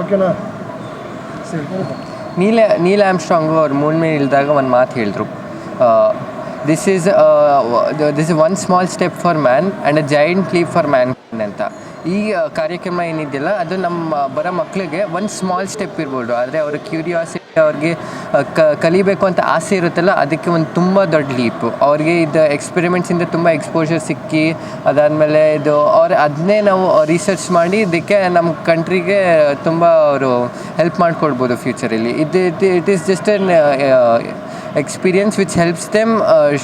ಓಕೆನಾ ಸರಿ ನೀಲ್ ಆರ್ಮ್ಸ್ಟ್ರಾಂಗು ಅವ್ರು ಮೂನ್ ಮೇಲೆ ಇಳಿದಾಗ ಒಂದು ಮಾತು ಹೇಳಿದ್ರು, this is one small step for man and a giant leap for man ಅಂತ. ಈ ಕಾರ್ಯಕ್ರಮ ಏನಿದೆಯಲ್ಲ ಅದು ನಮ್ಮ ಬರೋ ಮಕ್ಕಳಿಗೆ ಒಂದು ಸ್ಮಾಲ್ ಸ್ಟೆಪ್ ಇರ್ಬೋದು, ಆದರೆ ಅವ್ರ ಕ್ಯೂರಿಯಾಸಿಟಿ, ಅವ್ರಿಗೆ ಕಲಿಬೇಕು ಅಂತ ಆಸೆ ಇರುತ್ತಲ್ಲ, ಅದಕ್ಕೆ ಒಂದು ತುಂಬ ದೊಡ್ಡ ಲೀಪು. ಅವ್ರಿಗೆ ಇದು ಎಕ್ಸ್ಪೆರಿಮೆಂಟ್ಸಿಂದ ತುಂಬ ಎಕ್ಸ್ಪೋಜರ್ ಸಿಕ್ಕಿ ಅದಾದಮೇಲೆ ಅದನ್ನೇ ನಾವು ರಿಸರ್ಚ್ ಮಾಡಿ ಇದಕ್ಕೆ ನಮ್ಮ ಕಂಟ್ರಿಗೆ ತುಂಬ ಅವರು ಹೆಲ್ಪ್ ಮಾಡಿಕೊಡ್ಬೋದು ಫ್ಯೂಚರಲ್ಲಿ. It is just an experience which helps them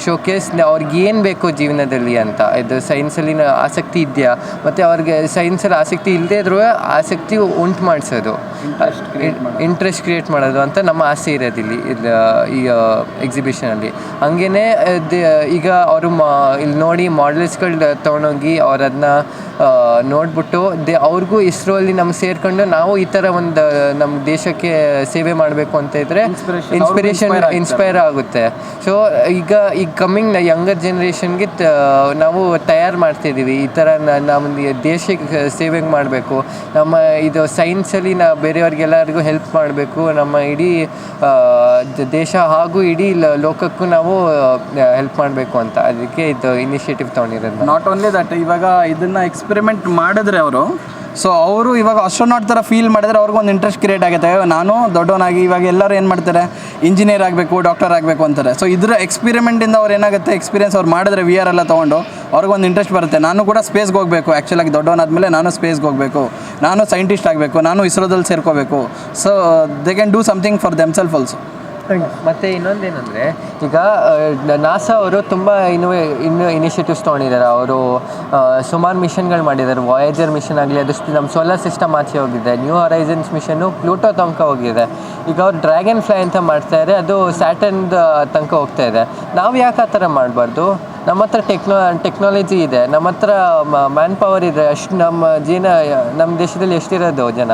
showcase ಅವ್ರಿಗೆ ಏನು ಬೇಕು ಜೀವನದಲ್ಲಿ ಅಂತ. ಇದು ಸೈನ್ಸಲ್ಲಿ ಆಸಕ್ತಿ ಇದೆಯಾ, ಮತ್ತು ಅವ್ರಿಗೆ ಸೈನ್ಸಲ್ಲಿ ಆಸಕ್ತಿ ಇಲ್ಲದೇ ಇದ್ರೂ ಆಸಕ್ತಿ ಉಂಟು ಮಾಡಿಸೋದು, ಇಂಟ್ರೆಸ್ಟ್ ಕ್ರಿಯೇಟ್ ಮಾಡೋದು ಅಂತ ನಮ್ಮ ಆಸೆ ಇರೋದಿಲ್ಲಿ ಈ ಎಕ್ಸಿಬಿಷನಲ್ಲಿ. ಹಂಗೇ ಈಗ ಅವರು ಇಲ್ಲಿ ನೋಡಿ ಮಾಡೆಲ್ಸ್ಗಳು ತೊಗೊಂಡೋಗಿ ಅವ್ರು ಅದನ್ನ ನೋಡಿಬಿಟ್ಟು ಅವ್ರಿಗೂ ಇಸ್ರೋಲ್ಲಿ ನಮ್ಗೆ ಸೇರ್ಕೊಂಡು ನಾವು ಈ ಥರ ಒಂದು ನಮ್ಮ ದೇಶಕ್ಕೆ ಸೇವೆ ಮಾಡಬೇಕು ಅಂತ ಇದ್ದರೆ ಇನ್ಸ್ಪೈರ್ ಆಗುತ್ತೆ. ಸೊ ಈಗ ಕಮ್ಮಿಂಗ್ ಯಂಗರ್ ಜನ್ರೇಷನ್ಗೆ ನಾವು ತಯಾರು ಮಾಡ್ತಾಯಿದ್ದೀವಿ, ಈ ಥರ ನಮ್ಮ ದೇಶಕ್ಕೆ ಸೇವೆ ಮಾಡಬೇಕು, ನಮ್ಮ ಇದು ಸೈನ್ಸಲ್ಲಿ ಬೇರೆಯವ್ರಿಗೆಲ್ಲರಿಗೂ ಹೆಲ್ಪ್ ಮಾಡಬೇಕು, ನಮ್ಮ ಇಡೀ ದೇಶ ಹಾಗೂ ಇಡೀ ಲೋಕಕ್ಕೂ ನಾವು ಹೆಲ್ಪ್ ಮಾಡಬೇಕು ಅಂತ. ಅದಕ್ಕೆ ಇದು ಇನಿಷಿಯೇಟಿವ್ ತೊಗೊಂಡಿರೋದು. ನಾಟ್ ಓನ್ಲಿ ದಟ್, ಇವಾಗ ಇದನ್ನು ಎಕ್ಸ್ಪೆರಿಮೆಂಟ್ ಮಾಡಿದ್ರೆ ಅವರು ಇವಾಗ ಅಸ್ಟ್ರೋನಾಟ್ ಥರ ಫೀಲ್ ಮಾಡಿದ್ರೆ ಅವ್ರಿಗೊಂದು ಇಂಟ್ರೆಸ್ಟ್ ಕ್ರಿಯೇಟ್ ಆಗುತ್ತೆ. ನಾನು ದೊಡ್ಡವನಾಗಿ ಇವಾಗ ಎಲ್ಲರೂ ಏನು ಮಾಡ್ತಾರೆ, ಇಂಜಿನಿಯರ್ ಆಗಬೇಕು, ಡಾಕ್ಟರ್ ಆಗಬೇಕು ಅಂತಾರೆ. ಸೊ ಇದರ ಎಕ್ಸ್ಪೆರಿಮೆಂಟಿಂದ ಅವ್ರು ಏನಾಗುತ್ತೆ, ಎಕ್ಸ್ಪೀರಿಯನ್ಸ್ ಅವ್ರು ಮಾಡಿದ್ರೆ VR ಎಲ್ಲ ತೊಗೊಂಡು ಅವ್ರಿಗೊಂದು ಇಂಟ್ರೆಸ್ಟ್ ಬರುತ್ತೆ. ನಾನು ಕೂಡ ಸ್ಪೇಸ್ಗೆ ಹೋಗಬೇಕು, ಆ್ಯಕ್ಚುಲಾಗಿ ದೊಡ್ಡವನಾದ್ಮೇಲೆ ನಾನು ಸ್ಪೇಸ್ಗೆ ಹೋಗಬೇಕು, ನಾನು ಸೈಂಟಿಸ್ಟ್ ಆಗಬೇಕು, ನಾನು ಇಸ್ರೋದಲ್ಲಿ ಸೇರ್ಕೋಬೇಕು. So they can do something for themselves also. ಮತ್ತು ಇನ್ನೊಂದೇನೆಂದರೆ, ಈಗ ನಾಸಾ ಅವರು ತುಂಬ ಇನಿಷಿಯೇಟಿವ್ಸ್ ತೊಗೊಂಡಿದ್ದಾರೆ. ಅವರು ಸುಮಾರು ಮಿಷನ್ಗಳು ಮಾಡಿದ್ದಾರೆ. ವಾಯೇಜರ್ ಮಿಷನ್ ಆಗಲಿ, ಅದು ನಮ್ಮ ಸೋಲಾರ್ ಸಿಸ್ಟಮ್ ಆಚೆ ಹೋಗಿದೆ. ನ್ಯೂ ಹೊರೈಸನ್ಸ್ ಮಿಷನ್ನು ಪ್ಲೂಟೋ ತನಕ ಹೋಗಿದೆ. ಈಗ ಅವ್ರು ಡ್ರ್ಯಾಗನ್ ಫ್ಲೈ ಅಂತ ಮಾಡ್ತಾಯಿದ್ದಾರೆ, ಅದು ಸ್ಯಾಟರ್ನ್ ತನಕ ಹೋಗ್ತಾ ಇದೆ. ನಾವು ಯಾಕೆ ಆ ಥರ ಮಾಡಬಾರ್ದು? ನಮ್ಮ ಹತ್ರ ಟೆಕ್ನಾಲಜಿ ಇದೆ, ನಮ್ಮ ಹತ್ರ ಮ್ಯಾನ್ ಪವರ್ ಇದೆ. ಅಷ್ಟು ನಮ್ಮ ದೇಶದಲ್ಲಿ ಎಷ್ಟಿರೋದು ಜನ